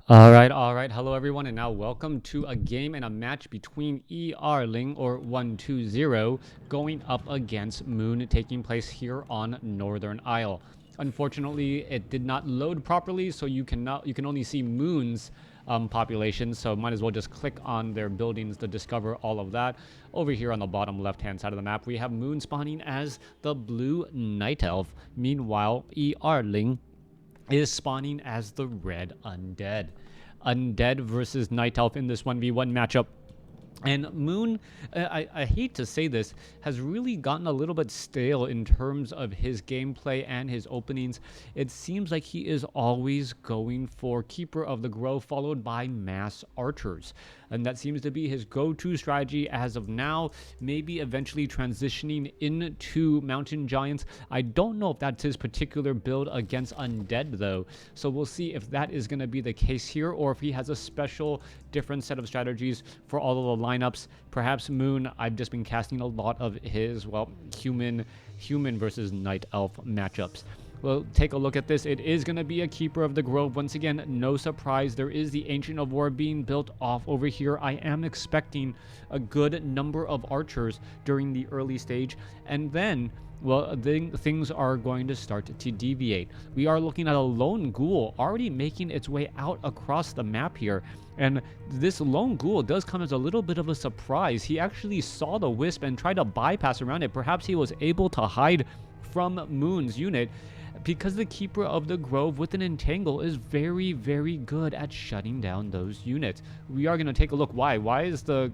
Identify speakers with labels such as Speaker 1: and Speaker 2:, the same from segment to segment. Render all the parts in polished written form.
Speaker 1: All right. Hello, everyone, and now welcome to a game and a match between Ling or 120 going up against Moon, taking place here on Northern Isle. Unfortunately, it did not load properly, so you can only see Moon's population. So might as well just click on their buildings to discover all of that. Over here on the bottom left-hand side of the map, we have Moon spawning as the blue night elf. Meanwhile, Ling is spawning as the red undead. Undead versus Night Elf in this 1v1 matchup. And Moon, I hate to say this, has really gotten a little bit stale in terms of his gameplay and his openings. It seems like he is always going for Keeper of the Grove followed by mass archers. And that seems to be his go-to strategy as of now, maybe eventually transitioning into Mountain Giants. I don't know if that's his particular build against Undead, though. So we'll see if that is going to be the case here, or if he has a special different set of strategies for all of the lineups. Perhaps Moon, I've just been casting a lot of his, well, human versus Night Elf matchups. Well, take a look at this. It is going to be a Keeper of the Grove. Once again, no surprise. There is the Ancient of War being built off over here. I am expecting a good number of archers during the early stage. And then, well, things are going to start to deviate. We are looking at a lone ghoul already making its way out across the map here. And this lone ghoul does come as a little bit of a surprise. He actually saw the wisp and tried to bypass around it. Perhaps he was able to hide from Moon's unit, because the Keeper of the Grove with an Entangle is very, very good at shutting down those units. We are going to take a look why. Why is the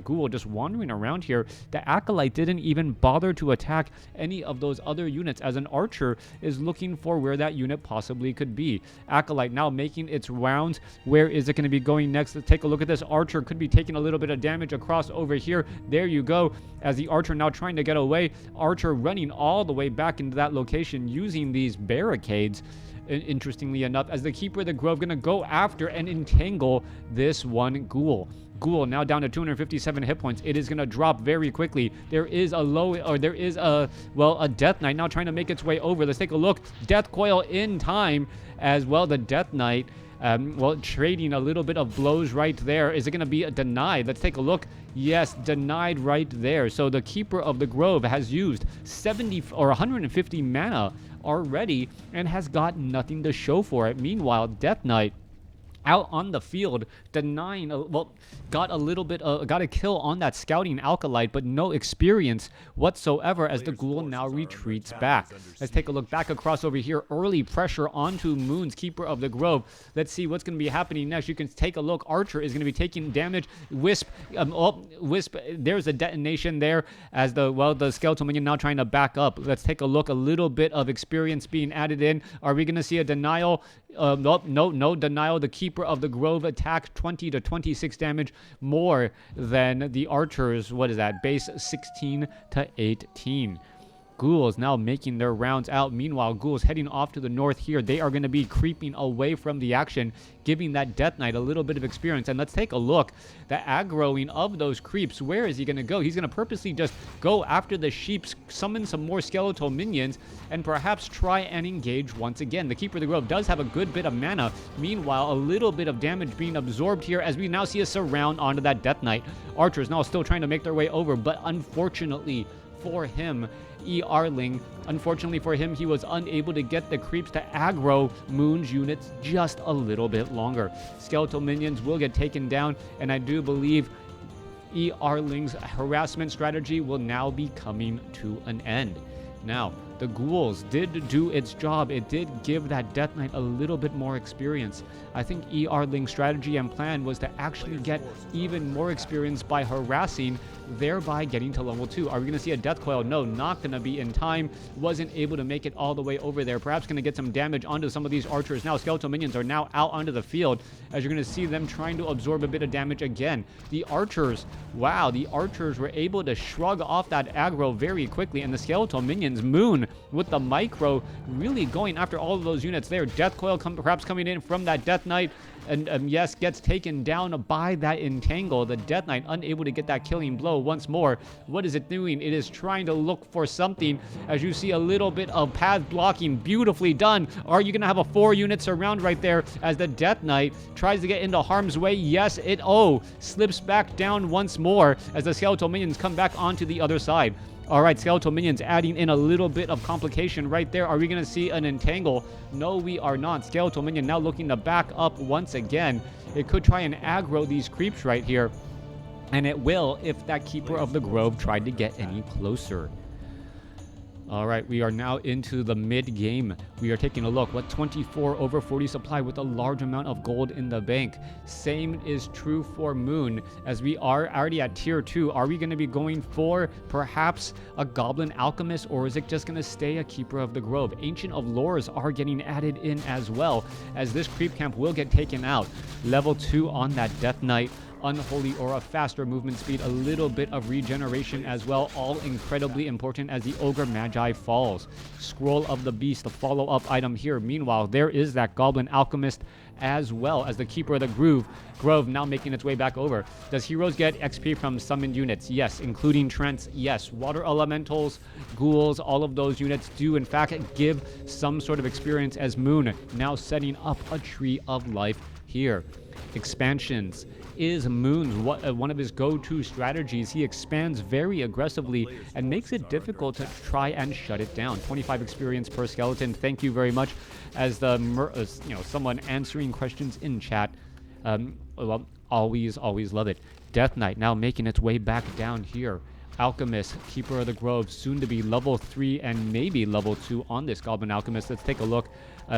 Speaker 1: ghoul just wandering around here? The Acolyte didn't even bother to attack any of those other units, as an archer is looking for where that unit possibly could be. Acolyte now making its rounds. Where is it going to be going next? Let's take a look at this. Archer could be taking a little bit of damage across over here. There you go. As the Archer now trying to get away. Archer running all the way back into that location using these barricades. Interestingly enough, as the Keeper of the Grove going to go after and entangle this one ghoul. Ghoul now down to 257 hit points. It is going to drop very quickly. There is a Death Knight now trying to make its way over. Let's take a look. Death Coil in time as well. The Death Knight, trading a little bit of blows right there. Is it going to be denied? Let's take a look. Yes, denied right there. So the Keeper of the Grove has used 70 or 150 mana already and has got nothing to show for it. Meanwhile, Death Knight out on the field, denying, got a kill on that scouting Acolyte, but no experience whatsoever as the ghoul now retreats back. Let's take a look back across over here. Early pressure onto Moon's Keeper of the Grove. Let's see what's going to be happening next. You can take a look. Archer is going to be taking damage. Wisp, there's a detonation there as the skeletal minion now trying to back up. Let's take a look. A little bit of experience being added in. Are we going to see a denial? No denial. The Keeper of the Grove attack 20 to 26 damage more than the archers. What is that? Base 16 to 18. Ghouls now making their rounds out. Meanwhile, ghouls heading off to the north here. They are going to be creeping away from the action, giving that Death Knight a little bit of experience. And let's take a look. The aggroing of those creeps. Where is he going to go? He's going to purposely just go after the sheep, summon some more skeletal minions, and perhaps try and engage once again. The Keeper of the Grove does have a good bit of mana. Meanwhile, a little bit of damage being absorbed here as we now see a surround onto that Death Knight. Archers now still trying to make their way over, but unfortunately for him, unfortunately for him, he was unable to get the creeps to aggro Moon's units just a little bit longer. Skeletal minions will get taken down, and I do believe Ling's harassment strategy will now be coming to an end. Now, the ghouls did do its job. It did give that Death Knight a little bit more experience. I think Ling's strategy and plan was to actually get even more experience by harassing, thereby getting to level 2. Are we going to see a Death Coil? No, not going to be in time. Wasn't able to make it all the way over there. Perhaps going to get some damage onto some of these archers. Now, skeletal minions are now out onto the field as you're going to see them trying to absorb a bit of damage again. The archers, wow, the archers were able to shrug off that aggro very quickly, and the skeletal minions, Moon, Moon with the micro really going after all of those units there. Death Coil perhaps coming in from that Death Knight, and yes, gets taken down by that Entangle. The Death Knight unable to get that killing blow once more. What is it doing? It is trying to look for something, as you see a little bit of path blocking. Beautifully done. Are you going to have a 4 unit surround right there as the Death Knight tries to get into harm's way? Yes, it slips back down once more as the Skeletal Minions come back onto the other side. All right, Skeletal Minions adding in a little bit of complication right there. Are we going to see an Entangle? No, we are not. Skeletal Minion now looking to back up once again. It could try and aggro these creeps right here, and it will if that Keeper of the Grove tried to get any closer. All right, we are now into the mid-game. We are taking a look. What 24 over 40 supply with a large amount of gold in the bank. Same is true for Moon, as we are already at tier 2. Are we going to be going for perhaps a Goblin Alchemist, or is it just going to stay a Keeper of the Grove? Ancient of Lores are getting added in as well, as this creep camp will get taken out. Level 2 on that Death Knight. Unholy Aura, faster movement speed, a little bit of regeneration as well, all incredibly important as the Ogre Magi falls. Scroll of the Beast, the follow-up item here. Meanwhile, there is that Goblin Alchemist as well as the Keeper of the Grove now making its way back over. Does Heroes get XP from summoned units? Yes. Including Trents? Yes. Water Elementals, Ghouls, all of those units do in fact give some sort of experience, as Moon now setting up a Tree of Life here. Expansions is Moon's one of his go-to strategies. He expands very aggressively and makes it difficult to try and shut it down. 25 experience per skeleton. Thank you very much. As the someone answering questions in chat. Well, always love it. Death Knight now making its way back down here. Alchemist, Keeper of the Grove, soon to be level 3 and maybe level 2 on this Goblin Alchemist. Let's take a look.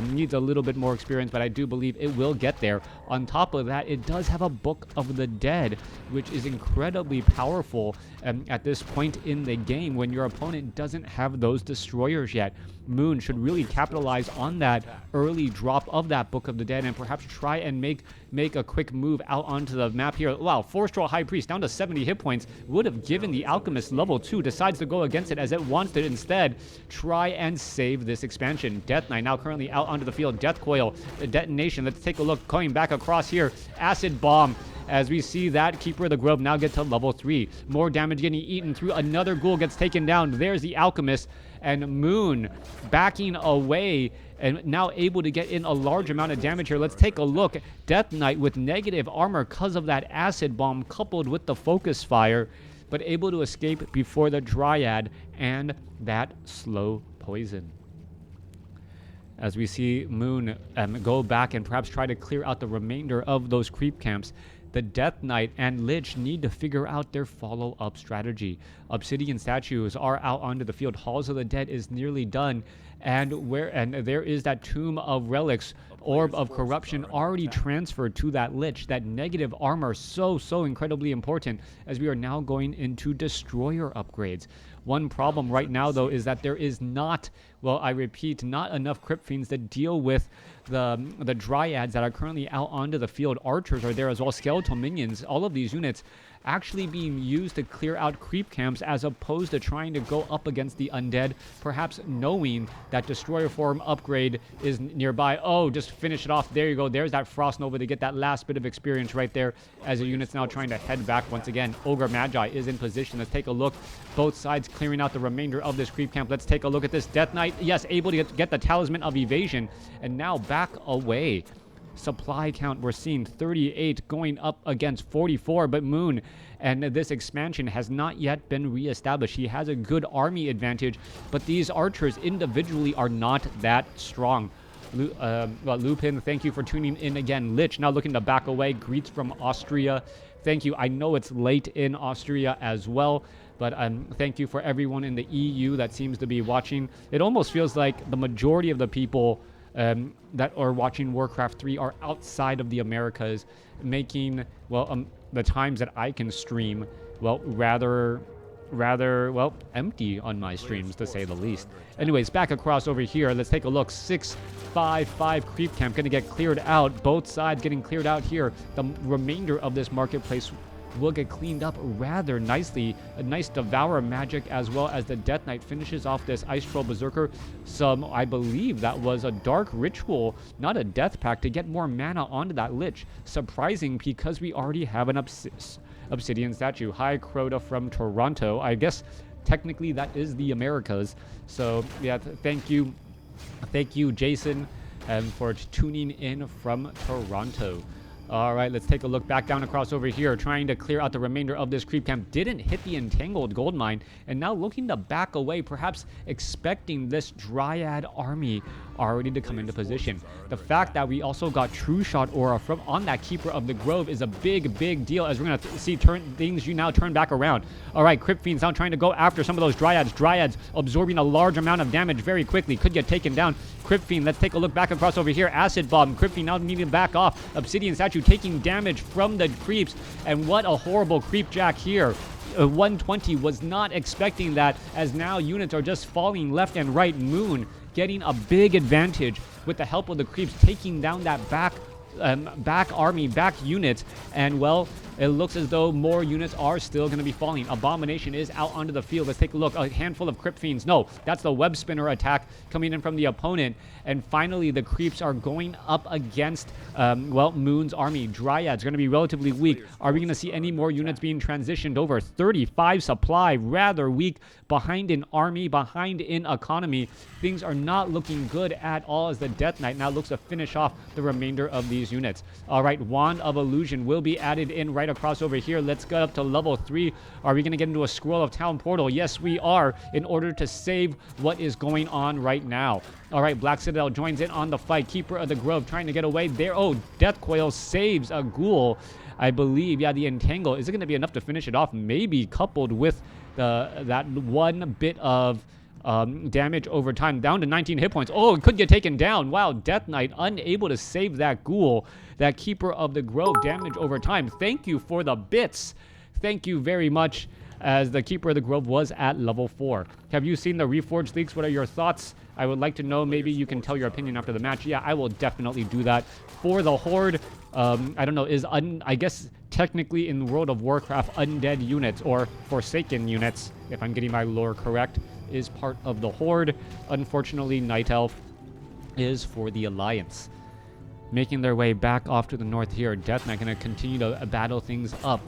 Speaker 1: Needs a little bit more experience, but I do believe it will get there. On top of that, it does have a Book of the Dead, which is incredibly powerful at this point in the game when your opponent doesn't have those destroyers yet. Moon should really capitalize on that early drop of that Book of the Dead and perhaps try and make a quick move out onto the map here. Wow, 4-Straw High Priest down to 70 hit points would have given the Alchemist level 2. Decides to go against it as it wants to instead try and save this expansion. Death Knight now currently out onto the field. Death Coil, the detonation. Let's take a look. Going back across here. Acid Bomb. As we see that Keeper of the Grove now get to level 3. More damage getting eaten through. Another Ghoul gets taken down. There's the Alchemist. And Moon backing away and now able to get in a large amount of damage here. Let's take a look. Death Knight with negative armor because of that Acid Bomb coupled with the Focus Fire, but able to escape before the Dryad and that slow poison. As we see Moon go back and perhaps try to clear out the remainder of those creep camps, the Death Knight and Lich need to figure out their follow-up strategy. Obsidian statues are out onto the field. Halls of the Dead is nearly done, and there is that Tomb of Relics, Orb of Corruption already transferred to that Lich. That negative armor so incredibly important as we are now going into destroyer upgrades. One problem right now, though, is that there is not, well, I repeat, not enough Crypt Fiends to deal with the Dryads that are currently out onto the field. Archers are there as well, Skeletal Minions, all of these units actually being used to clear out creep camps as opposed to trying to go up against the Undead, perhaps knowing that Destroyer Form upgrade is nearby. Oh, just finish it off. There you go. There's that Frost Nova to get that last bit of experience right there as the unit's now trying to head back once again. Ogre Magi is in position. Let's take a look. Both sides clearing out the remainder of this creep camp. Let's take a look at this Death Knight. Yes, able to get the Talisman of Evasion and now back away. Supply count, we're seeing 38 going up against 44, but Moon and this expansion has not yet been reestablished. He has a good army advantage, but these archers individually are not that strong. Lupin, thank you for tuning in again. Lich now looking to back away. Greets from Austria. Thank you. I know it's late in Austria as well, but thank you for everyone in the EU that seems to be watching. It almost feels like the majority of the people that are watching Warcraft 3 are outside of the Americas, making, well, the times that I can stream, well, rather, well, empty on my streams, to say the least. Anyways, back across over here, let's take a look. 655 creep camp going to get cleared out. Both sides getting cleared out here. The remainder of this marketplace will get cleaned up rather nicely. A nice Devour magic, as well as the Death Knight finishes off this Ice Troll Berserker. I believe that was a Dark Ritual, not a Death Pact, to get more mana onto that Lich. Surprising, because we already have an Obsidian statue. Hi, Crota from Toronto. I guess technically that is the Americas. So yeah, thank you, Jason, for tuning in from Toronto. All right, let's take a look back down across over here, trying to clear out the remainder of this creep camp. Didn't hit the entangled gold mine, and now looking to back away, perhaps expecting this Dryad army already to come into position. The fact that we also got True Shot aura from on that Keeper of the Grove is a big deal, as we're going to see things now turn back around. All right, Crypt Fiends now trying to go after some of those Dryads. Dryads absorbing a large amount of damage very quickly. Could get taken down. Crypt Fiend, let's take a look back across over here. Acid Bomb. Crypt Fiend now needing to back off. Obsidian Statue taking damage from the creeps. And what a horrible creep jack here. 120 was not expecting that, as now units are just falling left and right. Moon getting a big advantage with the help of the creeps, taking down that back units, and well, it looks as though more units are still going to be falling. Abomination is out onto the field. Let's take a look. A handful of Crypt Fiends. No, that's the web spinner attack coming in from the opponent. And finally, the creeps are going up against, well, Moon's army. Dryad's going to be relatively weak. Are we going to see any more units being transitioned over? 35 supply, rather weak. Behind in army, behind in economy. Things are not looking good at all, as the Death Knight now looks to finish off the remainder of these units. All right, Wand of Illusion will be added in right across over here. Let's get up to level 3. Are we going to get into a Scroll of Town Portal? Yes, we are, in order to save what is going on right now. All right, Black Citadel joins in on the fight. Keeper of the Grove trying to get away there. Oh, Death Coil saves a ghoul, I believe. Yeah, the Entangle. Is it going to be enough to finish it off? Maybe, coupled with that one bit of damage over time, down to 19 hit points. Oh, it could get taken down. Wow, Death Knight unable to save that ghoul. That Keeper of the Grove, damage over time. Thank you for the bits. Thank you very much, as the Keeper of the Grove was at level 4. Have you seen the Reforged leaks? What are your thoughts? I would like to know. Maybe you can tell your opinion after the match. Yeah, I will definitely do that. For the Horde, I don't know, I guess technically in the World of Warcraft, Undead units, or Forsaken units, if I'm getting my lore correct, is part of the Horde. Unfortunately, Night Elf is for the Alliance. Making their way back off to the north here. Death Knight going to continue to battle things up.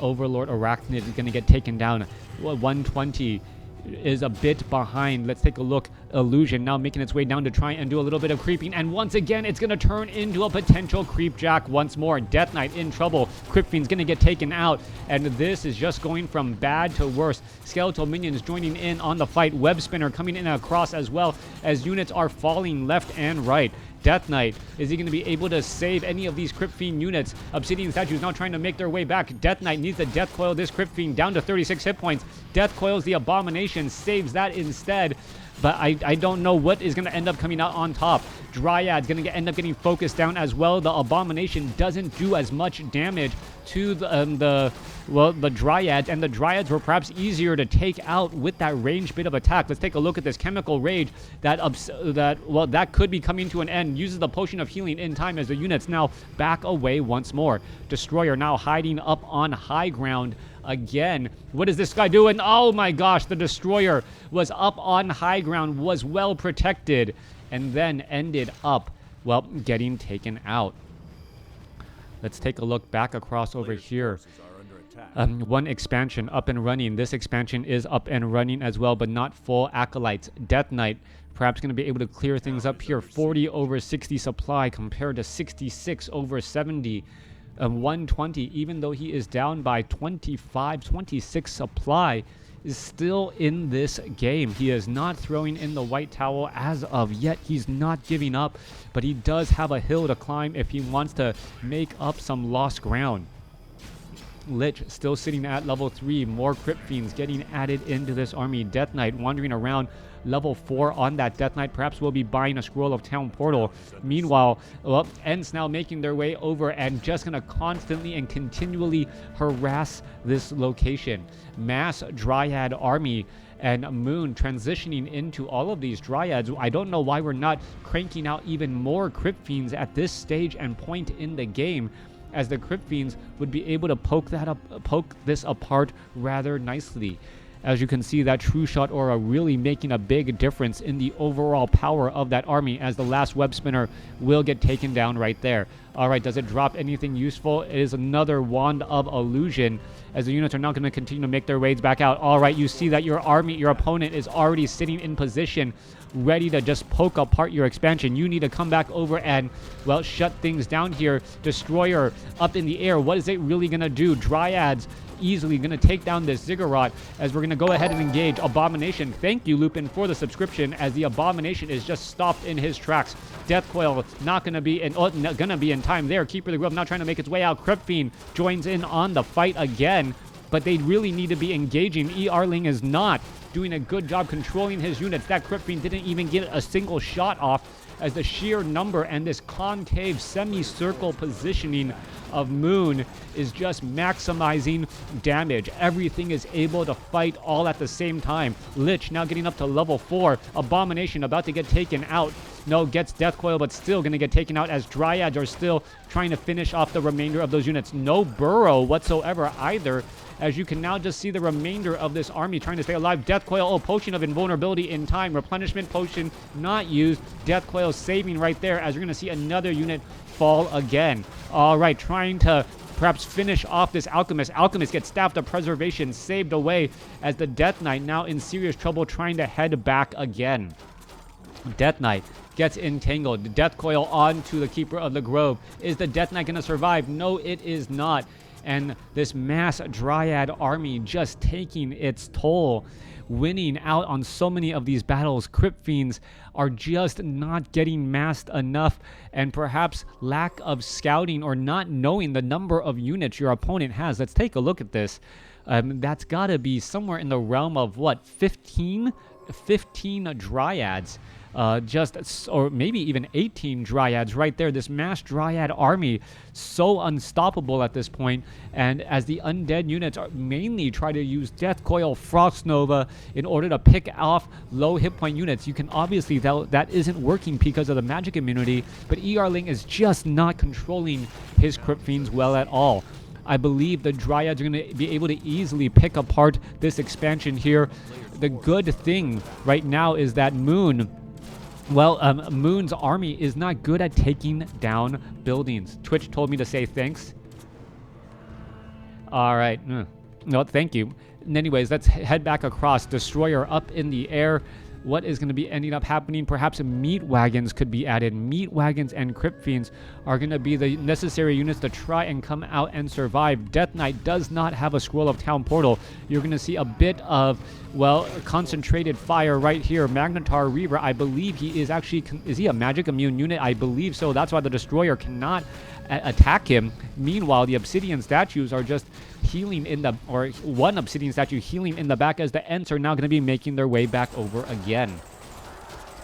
Speaker 1: Overlord Arachnid is going to get taken down. 120 is a bit behind. Let's take a look. Illusion now making its way down to try and do a little bit of creeping, and once again it's going to turn into a potential creep jack once more. Death Knight in trouble. Crypt Fiend's going to get taken out, and this is just going from bad to worse. Skeletal minions joining in on the fight. Web spinner coming in across, as well as units are falling left and right. Death Knight, is he going to be able to save any of these Crypt Fiend units? Obsidian Statues now trying to make their way back. Death Knight needs to Death Coil this Crypt Fiend down to 36 hit points. Death Coils the Abomination, saves that instead. But I don't know what is going to end up coming out on top. Dryad's going to end up getting focused down as well. The Abomination doesn't do as much damage to the Dryads, and the Dryads were perhaps easier to take out with that ranged bit of attack. Let's take a look at this Chemical Rage that could be coming to an end. Uses the Potion of Healing in time, as the units now back away once more. Destroyer now hiding up on high ground again. What is this guy doing? Oh my gosh, the Destroyer was up on high ground, was well protected, and then ended up, well, getting taken out. Let's take a look back across over here. One expansion up and running. This expansion is up and running as well, but not full. Acolytes. Death Knight perhaps going to be able to clear things up here. 40 over 60 supply compared to 66 over 70. 120, even though he is down by 26 supply, is still in this game. He is not throwing in the white towel as of yet. He's not giving up, but he does have a hill to climb if he wants to make up some lost ground. Lich still sitting at level 3. More Crypt Fiends getting added into this army. Death Knight wandering around level 4 on that Death Knight. Perhaps we'll be buying a Scroll of Town Portal. Meanwhile, well, Ents now making their way over and just going to constantly and continually harass this location. Mass Dryad army and Moon transitioning into all of these Dryads. I don't know why we're not cranking out even more Crypt Fiends at this stage and point in the game. as the Crypt Fiends would be able to poke this apart rather nicely. As you can see, that True Shot aura really making a big difference in the overall power of that army, as the last web spinner will get taken down right there. All right, does it drop anything useful? It is another Wand of Illusion, as the units are now going to continue to make their ways back out. All right, you see that your opponent is already sitting in position, ready to just poke apart your expansion. You need to come back over and, well, shut things down here. Destroyer up in the air. What is it really going to do? Dryads easily going to take down this Ziggurat, as we're going to go ahead and engage Abomination. Thank you, Lupin, for the subscription, as the Abomination is just stopped in his tracks. Death Coil not going to be in time there. Keeper of the Grove now trying to make its way out. Crypt Fiend joins in on the fight again, but they really need to be engaging. Ling is not doing a good job controlling his units. That Crypt Fiend didn't even get a single shot off, as the sheer number and this concave semicircle positioning of Moon is just maximizing damage. Everything is able to fight all at the same time. Lich now getting up to level 4. Abomination about to get taken out. No, gets Death Coil, but still going to get taken out, as Dryads are still trying to finish off the remainder of those units. No Burrow whatsoever either, as you can now just see the remainder of this army trying to stay alive. Death Coil, oh, Potion of Invulnerability in time. Replenishment Potion not used. Death Coil saving right there, as you're going to see another unit fall again. All right, trying to perhaps finish off this Alchemist. Alchemist gets Staff of Preservation saved away, as the Death Knight now in serious trouble trying to head back again. Death Knight gets entangled. The Death Coil onto the Keeper of the Grove. Is the Death Knight going to survive? No, it is not. And this mass Dryad army just taking its toll, winning out on so many of these battles. Crypt Fiends are just not getting massed enough, and perhaps lack of scouting or not knowing the number of units your opponent has. Let's take a look at this. That's got to be somewhere in the realm of, what, 15 Dryads. Or maybe even 18 Dryads right there. This mass Dryad army, so unstoppable at this point. And as the undead units are mainly try to use Death Coil, Frost Nova in order to pick off low hit point units, you can obviously tell that isn't working because of the magic immunity, but Ling is just not controlling his Crypt Fiends well at all. I believe the Dryads are going to be able to easily pick apart this expansion here. The good thing right now is that Moon's army is not good at taking down buildings. Twitch told me to say thanks. All right. No, thank you. Anyways, let's head back across. Destroyer up in the air. What is going to be ending up happening? Perhaps meat wagons could be added. Meat wagons and Crypt Fiends are going to be the necessary units to try and come out and survive. Death Knight does not have a Scroll of Town Portal. You're going to see a bit of, well, concentrated fire right here. Magnetar Reaver, I believe he is actually, is he a magic immune unit? I believe so. That's why the Destroyer cannot attack him. Meanwhile, the Obsidian statues are just healing in the, or one Obsidian statue healing in the back, as the Ents are now going to be making their way back over again.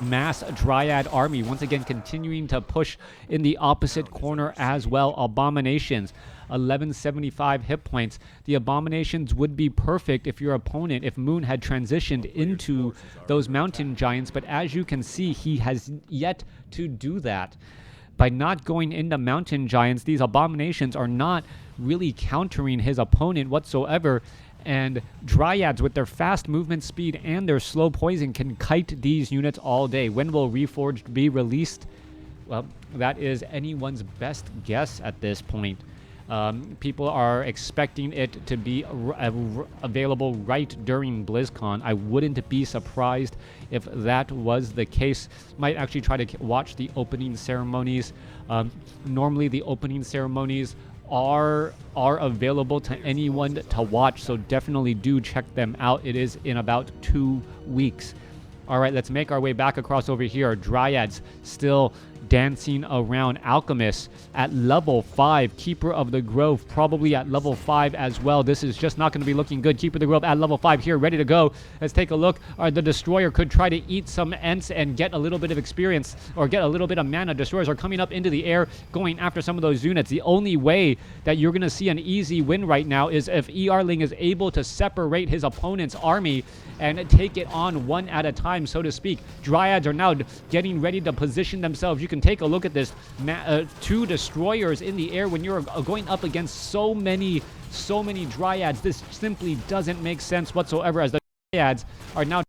Speaker 1: Mass Dryad army once again continuing to push in the opposite corner as well. Abominations, 1175 hit points. The Abominations would be perfect if your opponent, if Moon had transitioned into those mountain giants, but as you can see, he has yet to do that. By not going into mountain giants, these Abominations are not really countering his opponent whatsoever, and Dryads with their fast movement speed and their slow poison can kite these units all day. When will Reforged be released? Well, that is anyone's best guess at this point. People are expecting it to be available right during BlizzCon. I wouldn't be surprised if that was the case. Might actually try to watch the opening ceremonies. Normally the opening ceremonies are available to anyone to watch, so definitely do check them out. It is in about 2 weeks. All right, let's make our way back across over here. Dryads still dancing around. Alchemists at level 5. Keeper of the Grove probably at level 5 as well. This is just not going to be looking good. Keeper of the Grove at level 5 here, ready to go. Let's take a look. The Destroyer could try to eat some Ents and get a little bit of experience, or get a little bit of mana. Destroyers are coming up into the air, going after some of those units. The only way that you're going to see an easy win right now is if Ling is able to separate his opponent's army and take it on one at a time. time, so to speak. Dryads are now getting ready to position themselves. You can take a look at this. 2 destroyers in the air when you're going up against so many dryads. This simply doesn't make sense whatsoever, as the dryads are now...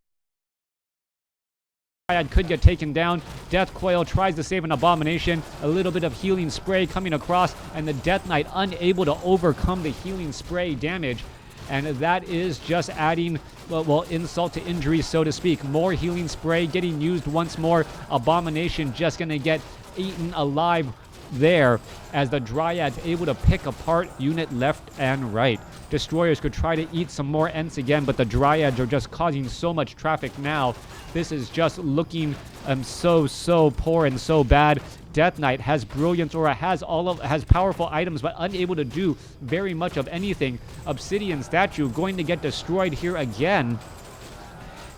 Speaker 1: Dryad could get taken down. Death Coil tries to save an Abomination. A little bit of healing spray coming across, and the Death Knight unable to overcome the healing spray damage. And that is just adding, well, insult to injury, so to speak. More healing spray getting used once more. Abomination just going to get eaten alive there, as the Dryad's able to pick apart unit left and right. Destroyers could try to eat some more Ents again, but the Dryads are just causing so much traffic now. This is just looking so poor and so bad. Death Knight has brilliance aura, has powerful items, but unable to do very much of anything. Obsidian statue going to get destroyed here again.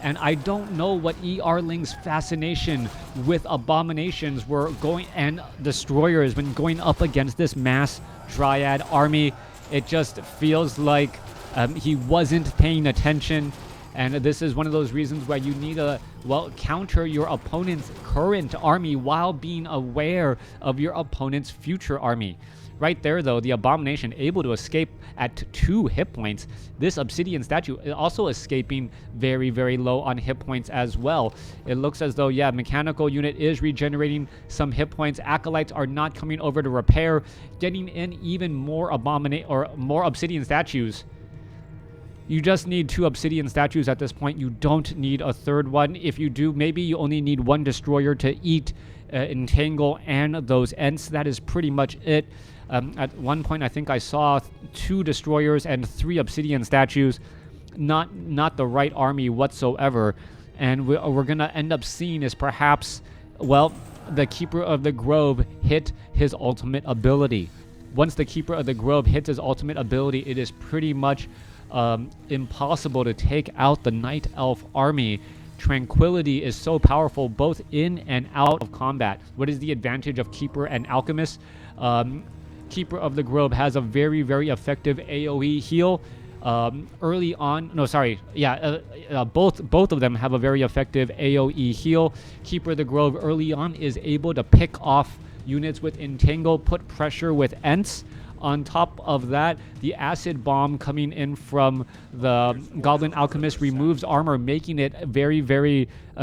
Speaker 1: And I don't know what ER-Ling's fascination with Abominations were going, and Destroyers, when going up against this mass Dryad army. It just feels like he wasn't paying attention. And this is one of those reasons where you need to, well, counter your opponent's current army while being aware of your opponent's future army. Right there, though, the Abomination able to escape at 2 hit points. This Obsidian statue is also escaping very low on hit points as well. It looks as though, yeah, mechanical unit is regenerating some hit points. Acolytes are not coming over to repair, getting in even more more Obsidian statues. You just need 2 Obsidian statues at this point. You don't need a third one. If you do, maybe you only need 1 destroyer to eat Entangle and those Ents. That is pretty much it. At one point, I think I saw 2 destroyers and 3 Obsidian statues. Not the right army whatsoever. And we're going to end up seeing is perhaps, well, the Keeper of the Grove hit his ultimate ability. Once the Keeper of the Grove hits his ultimate ability, it is pretty much impossible to take out the Night Elf army. Tranquility is so powerful both in and out of combat. What is the advantage of Keeper and Alchemist? Keeper of the Grove has a very effective AoE heal. Early on, no, sorry, yeah, both of them have a very effective AoE heal. Keeper of the Grove early on is able to pick off units with Entangle, put pressure with Ents. On top of that, the Acid Bomb coming in from the Goblin Alchemist removes armor, making it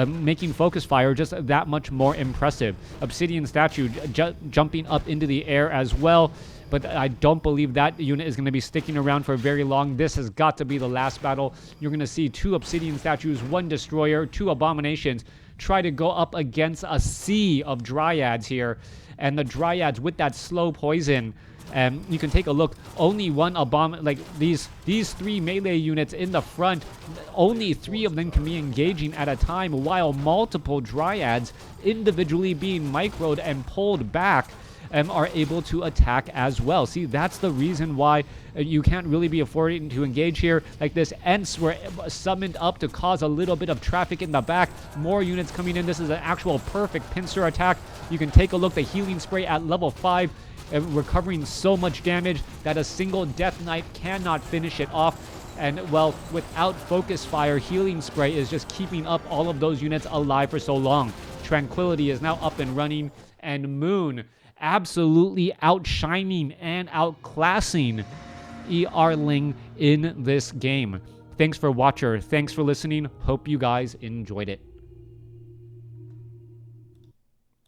Speaker 1: making Focus Fire just that much more impressive. Obsidian Statue jumping up into the air as well, but I don't believe that unit is going to be sticking around for very long. This has got to be the last battle. You're going to see 2 Obsidian Statues, 1 Destroyer, 2 Abominations try to go up against a sea of Dryads here, and the Dryads with that slow poison. You can take a look. Only 1 like these 3 melee units in the front, only 3 of them can be engaging at a time, while multiple Dryads individually being microed and pulled back are able to attack as well. See, that's the reason why you can't really be affording to engage here. Like this, Ents were summoned up to cause a little bit of traffic in the back. More units coming in. This is an actual perfect pincer attack. You can take a look. The healing spray at level 5. Recovering so much damage that a single Death Knight cannot finish it off. And, well, without Focus Fire, Healing Spray is just keeping up all of those units alive for so long. Tranquility is now up and running, and Moon absolutely outshining and outclassing ER-Ling in this game. Thanks for watching. Thanks for listening. Hope you guys enjoyed it.